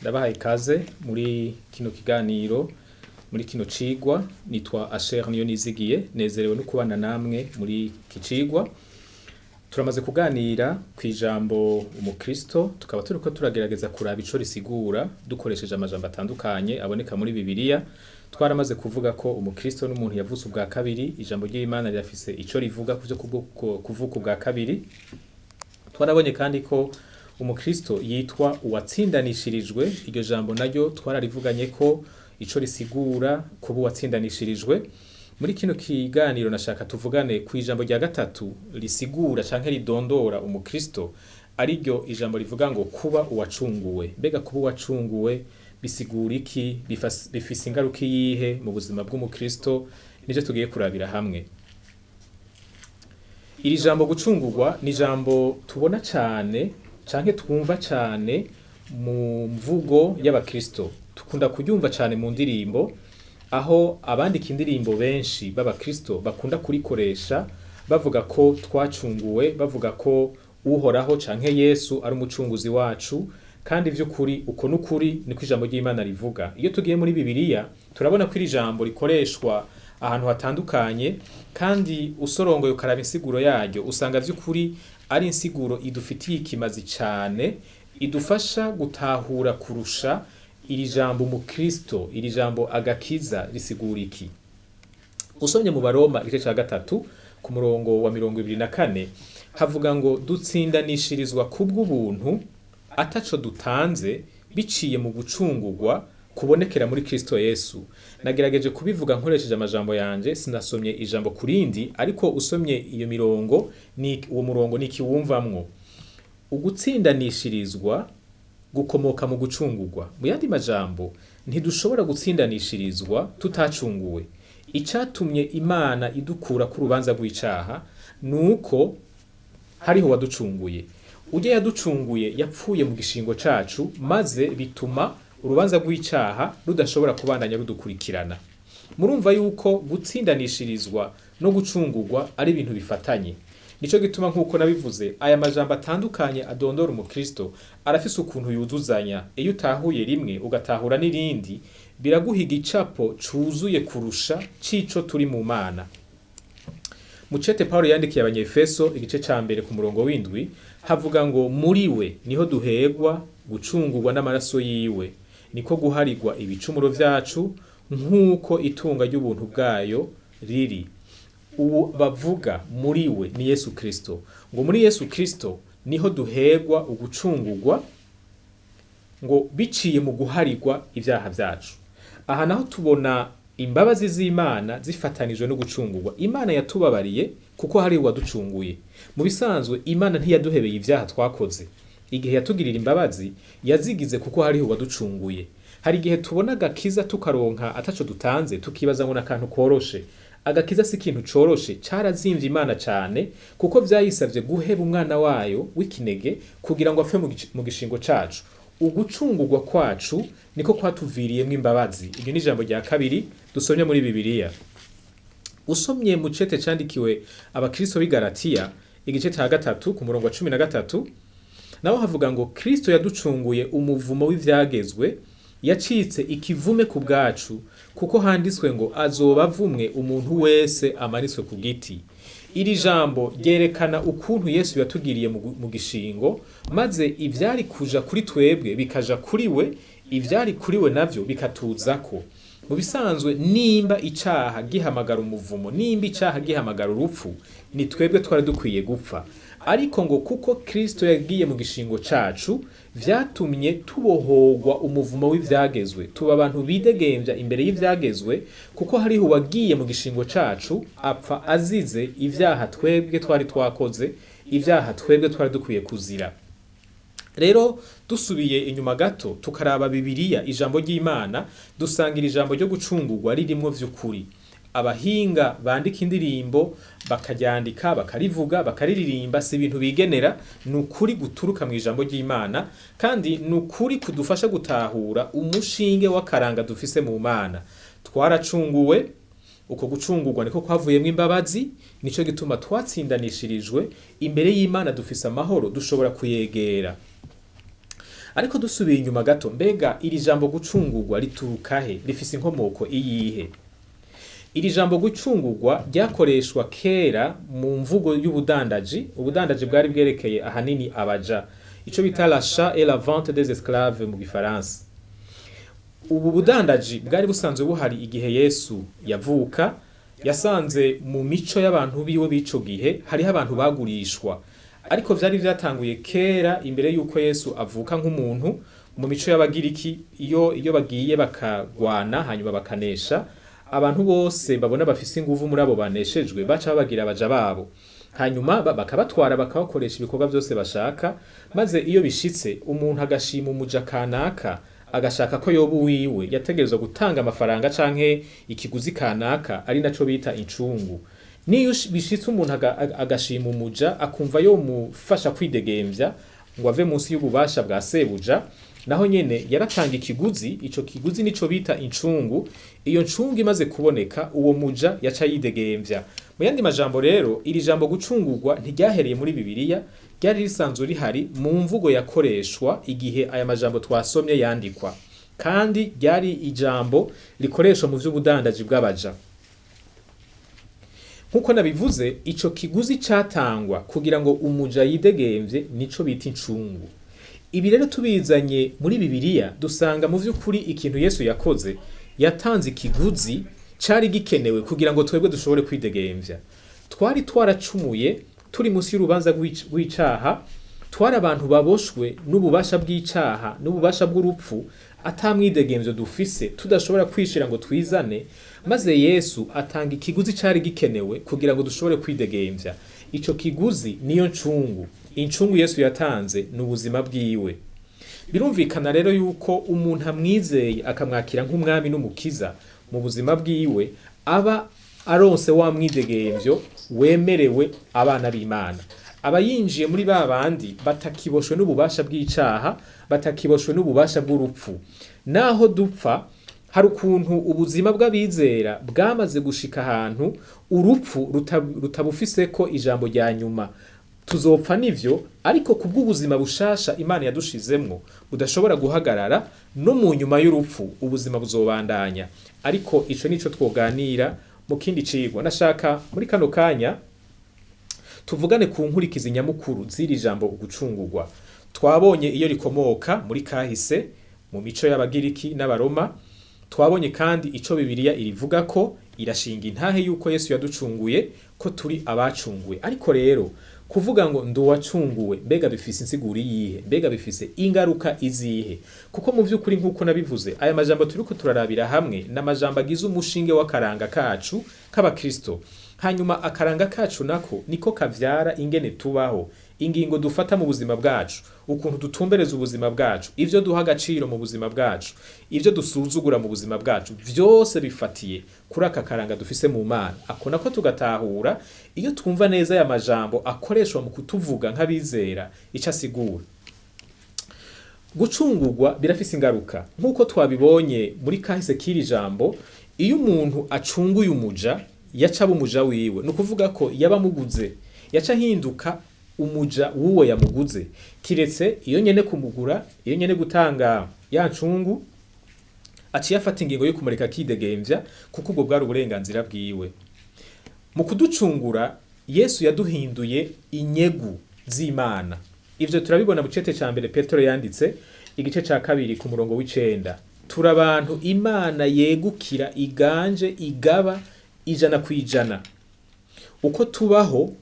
Ndabahaye ikaze muri kino kiganiro, muri kino cigwa. Nitwa Asher Niyonizigiye, nezerewe no kubana namwe muri iki cigwa. Turamaze kuganira kw'ijambo umukristo, tukaba turiko turagerageza kuraba ico risigura dukoresheje amajambo atandukanye aboneka muri Bibiliya. Twaramaze kuvuga ko umukristo n'umuntu yavutse ubwa kabiri, ijambo ry'Imana rirafise ico rivuga kuvyo kuvuka ubwa kabiri. Twarabonye kandi ko umukristo yitwa uwatsindanishirijwe, iryo jambo naryo twararivuganye ko ico risigura kuba uwatsindanishirijwe. Muri kino kiganiro nashaka tuvugane ku ijambo rya gatatu risigura canke ridondora umukristo, ariryo ijambo rivuga ngo kuba uwacunguwe. Mbega kuba uwacunguwe bisigura iki? Bifise ingaruka iyihe mu buzima bw'umukristo? Nivyo tugiye kurabira hamwe. Iri jambo gucungurwa ni ijambo tubona cane canke twumva cane mu mvugo y'abakristo. Tukunda kuryumva cane mu ndirimbo, aho abandika indirimbo benshi b'abakristo bakunda kurikoresha bavuga ko twacunguwe, bavuga ko uhoraho canke Yesu ari umucunguzi wacu, kandi vy'ukuri uko n'ukuri niko ijambo ry'Imana rivuga. Iyo tugiye muri Bibiliya turabona ko iri jambo rikoreshwa ahantu hatandukanye, kandi usorongoye ukaraba insiguro yaryo usanga vy'ukuri ari insiguro idufitiye ikimazi cane, idufasha gutahura kurusha iri jambo umukristo, iri jambo agakiza risigura iki. Usomye mu Baroma igice ca gatatu ku murongo wa 24 havuga ngo dutsindanishirizwa kubw'ubuntu ataco dutanze biciye mu gucungurwa kubonekera muri Kristo Yesu. Nagerageje kubivuga nkoresheje amajambo yanje, sinasomye ijambo kurindi, ariko usomye iyo mirongo uwo murongo nikiwumvamwo. Ugutsindanishirizwa gukomoka mu gucungurwa. Mu yandi majambo, ntidushobora gutsindanishirizwa tutacunguwe. Icatumye Imana idukura ku rubanza rw'icaha nuko hariho waducunguye. Ujye yaducunguye yapfuye mu gishingo cacu, maze bituma urubanza rw'icaha rudashobora kubandanya rudukurikirana. Murumva yuko gutsindanishirizwa no gucungurwa ari ibintu bifatanye. Nico gituma nkuko nabivuze, aya majambo atandukanye adondora umukristo arafise ukuntu yuzuzanya. Iyo utahuye rimwe ugatahura n'irindi, biraguhiga icapo cuzuye kurusha cico turi mu Mana. Mucete Paulo yandikiye Abanyefeso igice ca mbere ku murongo w'indwi havuga ngo muri we niho duhegwa gucungurwa n'amaraso yiwe, niko guharigwa ibicumuro vyacu nk'uko itunga ry'ubuntu bwayo riri. Uwo bavuga muri we ni Yesu Kristo, ngo muri Yesu Kristo niho duhegwa ugucungurwa, ngo biciye mu guharigwa ivyaha vyacu. Aha naho tubona imbabazi z'Imana zifatanijwe no gucungurwa. Imana yatubabariye kuko hari uwaducunguye. Mu bisanzwe Imana ntiyaduhebeye ivyaha twakoze. Igihe yatugirira imbabazi yazigize kuko hari uwaducunguye. Hari igihe tubona agakiza tukaronka ataco dutanze tukibaza ngo nakantu koroshe. Agakiza si ikintu coroshe, carazimvye Imana cane kuko vyayisavye guheba umwana wayo w'ikinege kugira ngo apfe mu gishingo cacu. Ugucungurwa kwacu niko kwatuviriyemwo imbabazi. Iryo ni ijambo rya kabiri dusomye muri Bibiliya. Usomye mu cete candikiwe abakristo b'i Galatiya igice ca gatatu ku murongo wa 13 naho havuga ngo Kristo yaducunguye umuvumo w'ivyagezwe, yacitse ikivume ku bwacu, kuko handitswe ngo azoba avumwe umuntu wese amanitswe ku giti. Iri jambo ryerekana ukuntu Yesu yatugiriye mu gishingo, maze ivyari kuja kuri twebwe bikaja kuri we, ivyari kuri we navyo bikatuzako. Mu bisanzwe nimba icaha gihamagara umuvumo, nimba icaha gihamagara urupfu, ni twebwe twari dukwiye gupfa. Ariko ngo kuko Kristo yagiye mu gishingo cacu, vyatumye tubohorwa umuvumo w'ivyagezwe, tuba abantu bidegemvya imbere y'ivyagezwe, kuko hariho wagiye mu gishingo cacu apfa azize ivyaha twebwe twari twakoze, ivyaha twebwe twari dukwiye kuzira. Rero dusubiye inyuma gato tukaraba Bibiliya, ijambo ry'Imana, dusangira ijambo ryo gucungurwa ririmwo vy'ukuri. Abahinga bandika indirimbo bakaryandika, bakarivuga, bakariririmba, si ibintu bigenera, nukuri guturuka mu ijambo ry'Imana, kandi nukuri kudufasha gutahura umushinge w'akaranga dufise mu Mana. Twaracunguwe, uko gucungurwa niko kwavuyemwo imbabazi, nico gituma twatsindanishirijwe imbere y'Imana, dufise amahoro, dushobora kuyegera. ariko dusubiye inyuma gato, mbega iri jambo gucungurwa rituruka he, rifise inkomoko iyihe? Iri jambo gucungurwa ryakoreshwa kera mu mvugo y'ubudandaji. Ubudandaji bwari bwerekeye ahanini abaja, ico bita l'achat et la vente des esclaves mu gifaransa. Ubu budandaji bwari busanzwe buhari igihe Yesu yavuka. Yasanze mu mico y'abantu biwe b'ico gihe hariho abantu bagurishwa, ariko vyari vyatanguye kera imbere yuko Yesu avuka nk'umuntu. Mu mico y'Abagiriki, iyo bagiye bakagwana hanyuma bakanesha, abantu bose babona bafise inguvu muri abo baneshejwe baca babagira abaja babo, hanyuma bakabatwara bakabakoresha ibikorwa byose bashaka. Maze iyo bishitse umuntu agashima umuja kanaka, agashaka ko yoba uwiwe, yategerezwa gutanga amafaranga canke ikiguzi kanaka, ari naco bita incungu. Niyo bishitse umuntu agashima umuja akumva yo mufasha kwidegemvya ngo ave munsi y'ububasha bwa sebuja, naho nyene yaratanga ikiguzi. Ico kiguzi nico bita incungu. Iyo ncungu imaze kuboneka, uwo muja yaca yidegemvya. Mu yandi majambo rero, iri jambo gucungurwa ntiryahereye muri Bibiliya, ryari risanzwe rihari mu mvugo yakoreshwa igihe aya majambo twasomye yandikwa, kandi ryari ijambo rikoreshwa mu vy'ubudandaji bw'abaja. Nkuko nabivuze, ico kiguzi catangwa kugira ngo umuja yidegemvye nico bita incungu. Ibi rero tubizanye muri Bibiliya, dusanga mu vy'ukuri ikintu Yesu yakoze, yatanze ikiguzi cari gikenewe kugira ngo twebwe dushobore kwidegemvya. Twari twaracumuye, turi munsi y'urubanza rw'icaha, twari abantu baboshwe n'ububasha bw'icaha n'ububasha bw'urupfu, atamwidegemvyo dufise, tudashobora kwishira ngo twizane. Maze Yesu atanga ikiguzi cari gikenewe kugira ngo dushobore kwidegemvya. Ico kiguzi niyo ncungu. Incungu Yesu yatanze n'ubuzima bwiwe. Birumvikana rero yuko umuntu amwizeye akamwakira nk'umwami n'umukiza mu buzima bwiwe, aba aronse wa mwidegemvyo wemerewe abana b'Imana. Aba yinjiye muri ba bandi batakiboshwe n'ububasha bw'icaha, batakiboshwe n'ububasha bw'urupfu. Naho dupfa, hari ukuntu ubuzima bw'abizera bwamaze gushika ahantu urupfu rutabufiseko ijambo rya nyuma. Tuzopfa nivyo, ariko kubw'ubuzima bushasha Imana yadushizemwo budashobora guhagarara, no mu nyuma y'urupfu ubuzima buzobandanya. Ariko ico nico twoganira mu kindi cigwa. Nashaka muri kano kanya tuvugane ku nkurikizi nyamukuru z'iri jambo gucungurwa. Twabonye iyo rikomoka muri kahise mu mico y'Abagiriki n'Abaroma. Twabonye kandi ico Bibiliya irivuga ko, irashinga intahe yuko Yesu yaducunguye, ko turi abacunguwe. Ariko rero kuvuga ngo nduwacunguwe, mbega bifise insiguri yihe? Mbega bifise ingaruka izihe? Kuko mu vy'ukuri nkuko nabivuze, aya majambo turiko turarabira hamwe n'amajambo agize umushinge w'akaranga kacu k'Abakristo. Hanyuma akaranga kacu nako niko kavyara ingene tubaho, ingingo dufata mu buzima bwacu, ukuntu dutumbereza ubuzima bwacu, ivyo duha agaciro mu buzima bwacu, ivyo dusuzugura mu buzima bwacu, vyose bifatiye kuri aka karanga dufise mu Mana. Ako nako tugatahura iyo twumva neza aya majambo akoreshwa mu kutuvuga nk'abizera ico asigura. Gucungurwa birafise ingaruka nkuko twabibonye muri kahise k'iri jambo. Iyo umuntu acunguye umuja, yaca umuja wiwe, no kuvuga ko yaba muguze, yaca hinduka umuja wuwo yamuguze. Kiretse iyo nyene kumugura, iyo nyene gutanga ya ncungu, aciye afata ingingo yo kumureka kidegemvya, kuko ubwo bwari uburenganzira bwiwe. Mu kuducungura, Yesu yaduhinduye inyegu z'Imana. Ivyo turabibona mu cete ca mbere Petero yanditse, igice ca 2 ku murongo w'9. Turi abantu Imana yegukira, iganje, igaba 100%. Uko tubaho,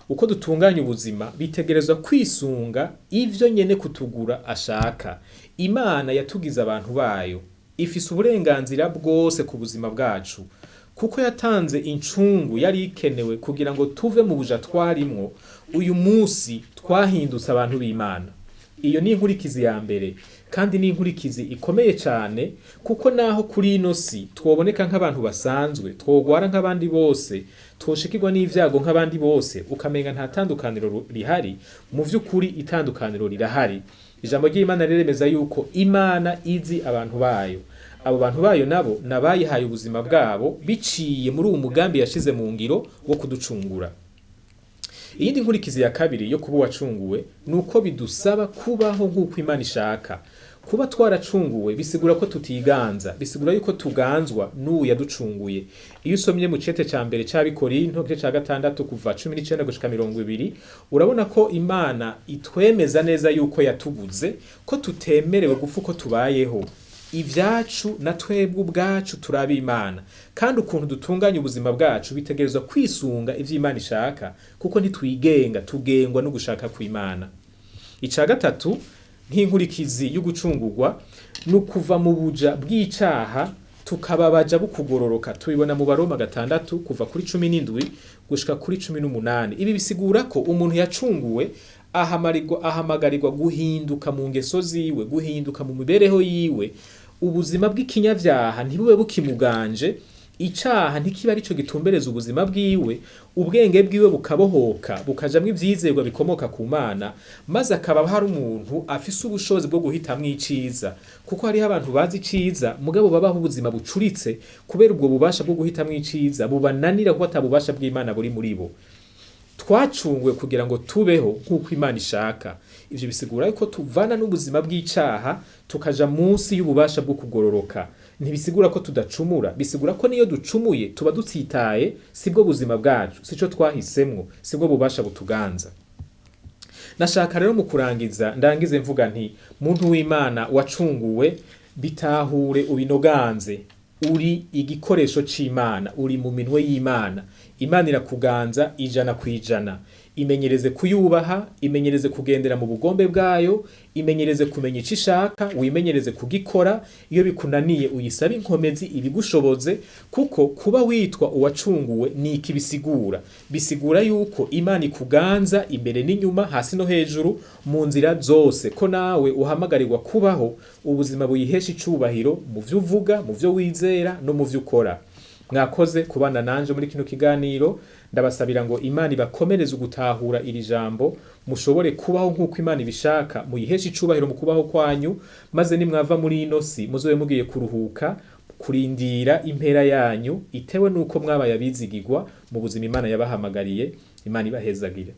uko dutunganya ubuzima, bitegerezwa kwisunga ivyo nyene kutugura ashaka. Imana yatugize abantu bayo, ifise uburenganzira bwose ku buzima bwacu, kuko yatanze incungu yari ikenewe kugira ngo tuve mu buja twarimwo. Uyu munsi twahindutse abantu b'Imana. Iyo ni inkurikizi ya mbere, kandi ni inkurikizi ikomeye cyane, kuko naho kuri ino si twoboneka nk'abantu basanzwe, twogwara nk'abandi bose, twoshikirwa n'ivyago nk'abandi bose, ukamenga nta tandukaniro rihari. Mu vy'ukuri itandukaniro rirahari. Ijambo ry'Imana riremeza yuko Imana izi abantu bayo. Abo bantu bayo nabo nabayihaye ubuzima bwabo biciye muri uwo mugambi yashize mu ngiro wo kuducungura. iyindi nkurikizi ya kabiri yo kuba wacunguwe nuko bidusaba kubaho nk'uko Imana ishaka. Kuba twaracunguwe bisigura ko tutiganza, bisigura yuko tuganzwa n'uwo yaducunguye. Iyo usomye mu cete ca mbere c'Abikorinto igice ca 6 kuva 19 gushika 20, urabona ko Imana itwemeza neza yuko yatubuze, ko tutemerewe gupfa uko tubayeho. Ivyacu na twebwe ubwacu turabi Imana, kandi ukuntu dutunganya ubuzima bwacu bitegerezwa kwisunga ivyo Imana ishaka, kuko ntitwigenga, tugengwa no gushaka kw'Imana. Ica gatatu nk'inkurikizi y'ugucungurwa no kuva mu buja bw'icaha tukababaja bukugororoka. Tubibona mu Baroma 6 kuva kuri 17 gushika kuri 18. Ibi bisigura ko umuntu yacunguwe ahamagarirwa guhinduka mu ngeso ziwe, guhinduka mu mibereho yiwe. Ubuzima bw'ikinyavyaha ntibube bukimuganje, icaha ntikiba arico gitumbereza ubuzima bwiwe, ubwenge bwiwe bukabohoka, bukajamwo ivyizerwa bikomoka ku Mana, maze akaba hari umuntu afise ubushobozi bwo guhitamwo iciza. Kuko hariho abantu bazi iciza mugabo babaho ubuzima bucuritse, kubera ubwo bubasha bwo guhitamwo iciza bubananira kuko atabubasha bw'Imana buri muri bo. Twacunguwe kugira ngo tubeho nk'uko Imana ishaka. Ivyo bisigura yuko tuvana n'ubuzima bw'icaha tukaja munsi y'ububasha bwo kugororoka. Ntibisigura ko tudacumura, bisigura ko niyo ducumuye tuba dutsitaye, sibwo buzima bwacu, sico twahisemwo, sibwo bubasha butuganza. Nashaka rero mu kurangiza ndangize mvuga nti muntu w'Imana wacunguwe, bitahure ubinoganze. Uri igikoresho c'Imana, uri mu minwe y'Imana. Imana irakuganza 100%. Imenyereze kuyubaha, imenyereze kugendera mu bugombe bwayo, imenyereze kumenya ico ishaka, wimenyereze kugikora. Iyo bikunaniye uyisabe inkomezi ibigushoboze, kuko kuba witwa uwacunguwe ni iki bisigura. Bisigura yuko Imana ikuganza imbere n'inyuma, hasi no hejuru, mu nzira zose, ko nawe uhamagarirwa kubaho ubuzima buyihesha icubahiro mu vyo uvuga, mu vyo wizera no mu vyo ukora. Mwakoze kubana nanje muri kino kiganiro. Ndabasabira ngo Imana ibakomereze ugutahura iri jambo, mushobore kubaho nk'uko Imana ibishaka, muyiheshe icubahiro mu kubaho kwanyu, maze nimwava muri ino si muzobe mugiye kuruhuka, kurindira impera yanyu itewe nuko mwabaye abizigirwa mu buzima Imana yabahamagariye. Imana ibahezagire.